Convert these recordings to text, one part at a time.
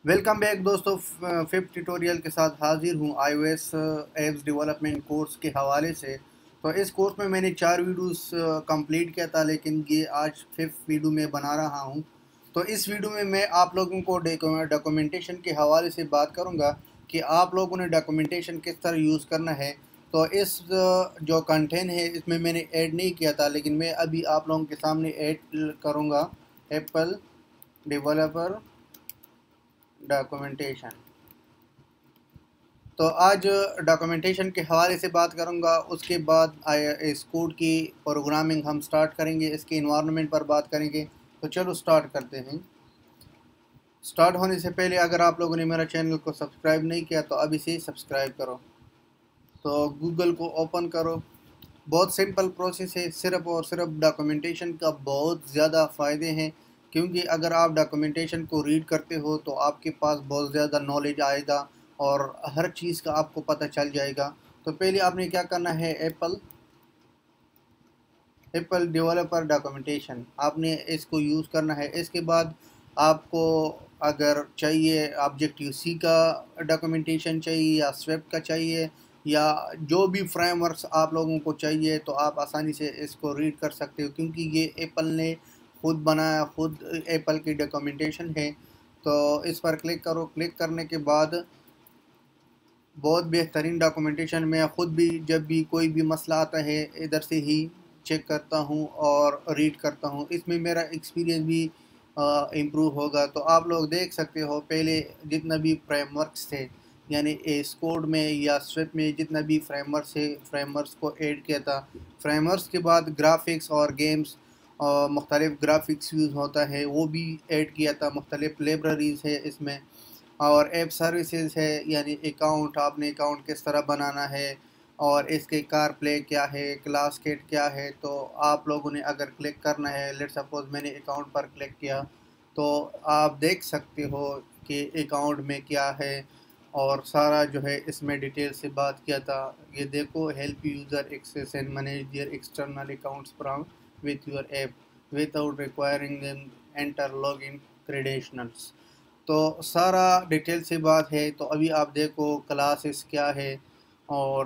Welcome back دوستو، fifth tutorial کے ساتھ حاضر ہوں I O S apps development course کے حوالے سے۔ تو اس کورس میں نے 4 ویڈیوز کمپلیٹ کیا تھا، لیکن یہ آج 5th ویڈیو میں بنا رہا ہوں۔ تو اس ویڈیو میں آپ لوگوں کو ڈاکومنٹیشن کے حوالے سے بات کروں گا کہ آپ لوگوں نے ڈاکومنٹیشن کس طرح یوز کرنا ہے۔ تو اس جو کنٹینٹ ہے اس میں نے ایڈ نہیں کیا تھا، لیکن میں ابھی آپ لوگوں کے سامنے ایڈ کروں گا۔ Apple developer documentation. تو آج ڈاکومنٹیشن کے حوالے سے بات کروں گا، اس کے بعد اس کوڈ کی پروگرامنگ ہم سٹارٹ کریں گے، اس کے انوائرمنٹ پر بات کریں گے۔ تو چلو سٹارٹ کرتے ہیں۔ سٹارٹ ہونے سے پہلے اگر آپ لوگوں نے میرا چینل کو سبسکرائب نہیں کیا تو ابھی سے سبسکرائب کرو۔ تو گوگل کو اوپن کرو۔ بہت سمپل پروسیس ہے، صرف اور صرف ڈاکومنٹیشن کا بہت زیادہ فائدے ہیں، کیونکہ اگر آپ ڈاکومنٹیشن کو ریڈ کرتے ہو تو آپ کے پاس بہت زیادہ نالج آئے گا اور ہر چیز کا آپ کو پتہ چل جائے گا۔ تو پہلے آپ نے کیا کرنا ہے، ایپل ڈیولپر ڈاکومنٹیشن آپ نے اس کو یوز کرنا ہے۔ اس کے بعد آپ کو اگر چاہیے آبجیکٹیو سی کا ڈاکومنٹیشن چاہیے یا سویپ کا چاہیے یا جو بھی فریم ورکس آپ لوگوں کو چاہیے، تو آپ آسانی سے اس کو ریڈ کر سکتے ہو، کیونکہ یہ ایپل نے خود بنایا، خود ایپل کی ڈاکومنٹیشن ہے۔ تو اس پر کلک کرو۔ کلک کرنے کے بعد بہت بہترین ڈاکومنٹیشن، میں خود بھی جب بھی کوئی بھی مسئلہ آتا ہے ادھر سے ہی چیک کرتا ہوں اور ریڈ کرتا ہوں، اس میں میرا ایکسپیرینس بھی امپروو ہوگا۔ تو آپ لوگ دیکھ سکتے ہو پہلے جتنا بھی فریم ورکس تھے، یعنی اس کوڈ میں یا سویپ میں جتنا بھی فریم ورکس ہے، فریم ورکس کو ایڈ کیا تھا۔ فریم ورکس کے بعد گرافکس اور گیمز، مختلف گرافکس یوز ہوتا ہے، وہ بھی ایڈ کیا تھا۔ مختلف لائبریریز ہے اس میں، اور ایپ سروسز ہے، یعنی اکاؤنٹ، آپ نے اکاؤنٹ کس طرح بنانا ہے اور اس کے کار پلے کیا ہے، کلاس کٹ کیا ہے۔ تو آپ لوگوں نے اگر کلک کرنا ہے، لیٹ سپوز میں نے اکاؤنٹ پر کلک کیا، تو آپ دیکھ سکتے ہو کہ اکاؤنٹ میں کیا ہے اور سارا جو ہے اس میں ڈیٹیل سے بات کیا تھا۔ یہ دیکھو، help user access and manage their external accounts from with your app without requiring them enter log in credentials. تو سارا ڈیٹیل سے بات ہے۔ تو ابھی آپ دیکھو کلاسز کیا ہے اور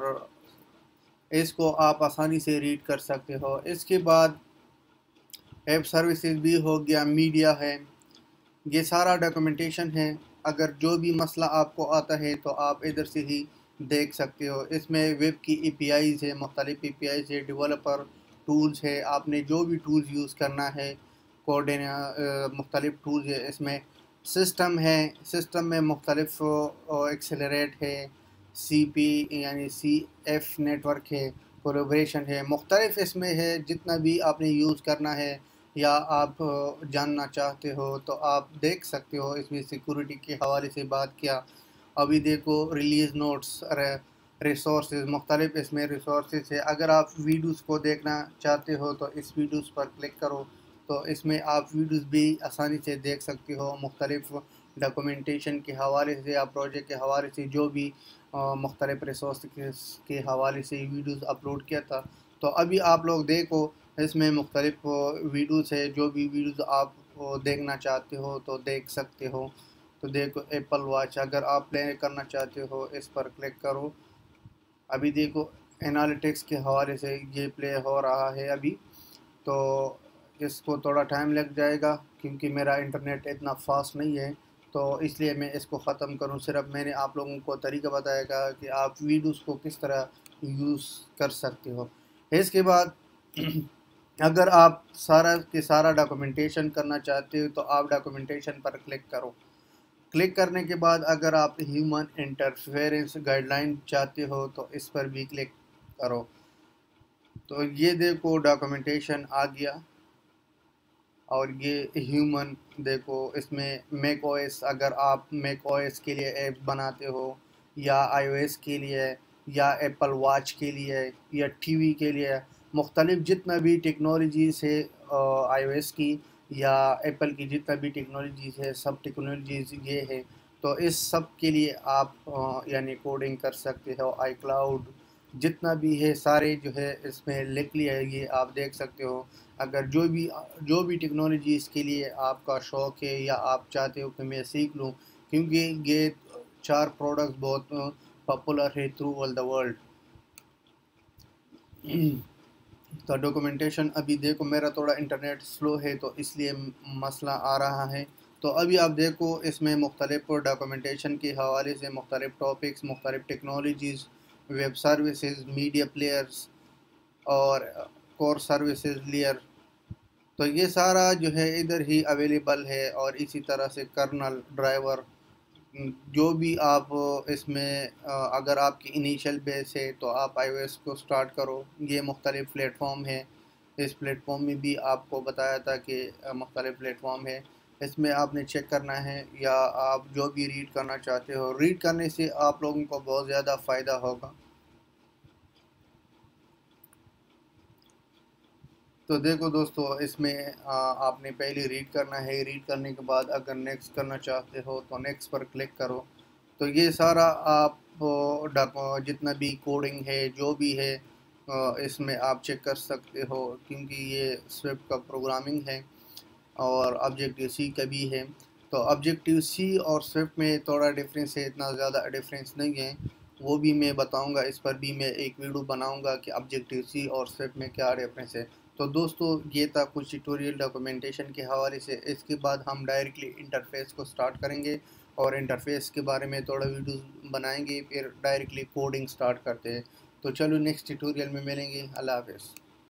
اس کو آپ آسانی سے ریڈ کر سکتے ہو۔ اس کے بعد ایپ سروسز بھی ہو گیا، میڈیا ہے، یہ سارا ڈاکومنٹیشن ہے۔ اگر جو بھی مسئلہ آپ کو آتا ہے تو آپ ادھر سے ہی دیکھ سکتے ہو۔ اس میں ویب کی اے پی آئیز ہے، مختلف اے پی آئیز ہے، ڈیولپر ٹولز ہے، آپ نے جو بھی ٹولز یوز کرنا ہے، مختلف ٹولز ہے اس میں۔ سسٹم ہے، سسٹم میں مختلف ایکسلریٹ ہے، سی پی یعنی سی ایف نیٹ ورک ہے، کولیبریشن ہے، مختلف اس میں ہے۔ جتنا بھی آپ نے یوز کرنا ہے یا آپ جاننا چاہتے ہو تو آپ دیکھ سکتے ہو۔ اس میں سیکورٹی کے حوالے سے بات کیا۔ ابھی دیکھو ریلیز نوٹس، ریسورسز، مختلف اس میں ریسورسز ہے۔ اگر آپ ویڈیوز کو دیکھنا چاہتے ہو تو اس ویڈیوز پر کلک کرو، تو اس میں آپ ویڈیوز بھی آسانی سے دیکھ سکتے ہو۔ مختلف ڈاکومنٹیشن کے حوالے سے یا پروجیکٹ کے حوالے سے جو بھی مختلف ریسورس کے حوالے سے ویڈیوز اپلوڈ کیا تھا۔ تو ابھی آپ لوگ دیکھو، اس میں مختلف ویڈیوز ہے، جو بھی ویڈیوز آپ دیکھنا چاہتے ہو تو دیکھ سکتے ہو۔ تو دیکھو ایپل واچ، اگر آپ پلے کرنا چاہتے ہو اس پر کلک کرو۔ ابھی دیکھو انالیٹکس کے حوالے سے یہ پلے ہو رہا ہے ابھی، تو اس کو تھوڑا ٹائم لگ جائے گا کیونکہ میرا انٹرنیٹ اتنا فاسٹ نہیں ہے، تو اس لیے میں اس کو ختم کروں۔ صرف میں نے آپ لوگوں کو طریقہ بتایا گا کہ آپ ویڈیوز کو کس طرح یوز کر سکتے ہو۔ اس کے بعد اگر آپ سارا کے سارا ڈاکومنٹیشن کرنا چاہتے ہو تو آپ ڈاکومنٹیشن پر کلک کرو۔ کلک کرنے کے بعد اگر آپ ہیومن انٹرفیرنس گائیڈ لائن چاہتے ہو تو اس پر بھی کلک کرو۔ تو یہ دیکھو ڈاکومنٹیشن آ گیا، اور یہ ہیومن دیکھو اس میں میک او ایس، اگر آپ میک او ایس کے لیے ایپ بناتے ہو یا آئی او ایس کے لیے یا ایپل واچ کے لیے یا ٹی وی کے لیے، مختلف جتنا بھی ٹیکنالوجیز ہے آئی او ایس کی یا ایپل کی جتنا بھی ٹیکنالوجیز ہے، سب ٹیکنالوجیز یہ ہے۔ تو اس سب کے لیے آپ یعنی کوڈنگ کر سکتے ہو۔ آئی کلاؤڈ جتنا بھی ہے سارے جو ہے اس میں لکھ لیا ہے، یہ آپ دیکھ سکتے ہو۔ اگر جو بھی ٹیکنالوجی اس کے لیے آپ کا شوق ہے یا آپ چاہتے ہو کہ میں سیکھ لوں، کیونکہ یہ 4 پروڈکٹس بہت پاپولر ہے تھرو آل دا ورلڈ. تو ڈاکومنٹیشن ابھی دیکھو میرا تھوڑا انٹرنیٹ سلو ہے تو اس لیے مسئلہ آ رہا ہے. تو ابھی آپ دیکھو اس میں مختلف ڈاکومنٹیشن کے حوالے سے مختلف ٹاپکس، مختلف technologies, web services, media players اور کور سروسز لیئر، تو یہ سارا جو ہے ادھر ہی اویلیبل ہے. اور اسی طرح سے کرنل، ڈرائیور، جو بھی آپ اس میں اگر آپ کی انیشل بیس ہے تو آپ آئی او ایس کو سٹارٹ کرو. یہ مختلف پلیٹ فارم ہے. اس پلیٹ فارم میں بھی آپ کو بتایا تھا کہ مختلف پلیٹ فارم ہے. اس میں آپ نے چیک کرنا ہے، یا آپ جو بھی ریڈ کرنا چاہتے ہو، ریڈ کرنے سے آپ لوگوں کو بہت زیادہ فائدہ ہوگا. تو دیکھو دوستو، اس میں آپ نے پہلے ریڈ کرنا ہے. ریڈ کرنے کے بعد اگر نیکسٹ کرنا چاہتے ہو تو نیکسٹ پر کلک کرو. تو یہ سارا آپ جتنا بھی کوڈنگ ہے جو بھی ہے اس میں آپ چیک کر سکتے ہو، کیونکہ یہ سویفٹ کا پروگرامنگ ہے اور آبجیکٹیو سی کا بھی ہے. تو آبجیکٹیو سی اور سویفٹ میں تھوڑا ڈفرینس ہے، اتنا زیادہ ڈفرینس نہیں ہے. وہ بھی میں بتاؤں گا، اس پر بھی میں ایک ویڈیو بناؤں گا کہ آبجیکٹیو سی اور سویفٹ میں کیا ڈفرینس ہے. تو دوستو یہ تھا کچھ ٹیوٹوریل ڈاکومنٹیشن کے حوالے سے. اس کے بعد ہم ڈائریکٹلی انٹرفیس کو سٹارٹ کریں گے اور انٹرفیس کے بارے میں تھوڑا ویڈیوز بنائیں گے، پھر ڈائریکٹلی کوڈنگ سٹارٹ کرتے ہیں. تو چلو نیکسٹ ٹیوٹوریل میں ملیں گے. اللہ حافظ.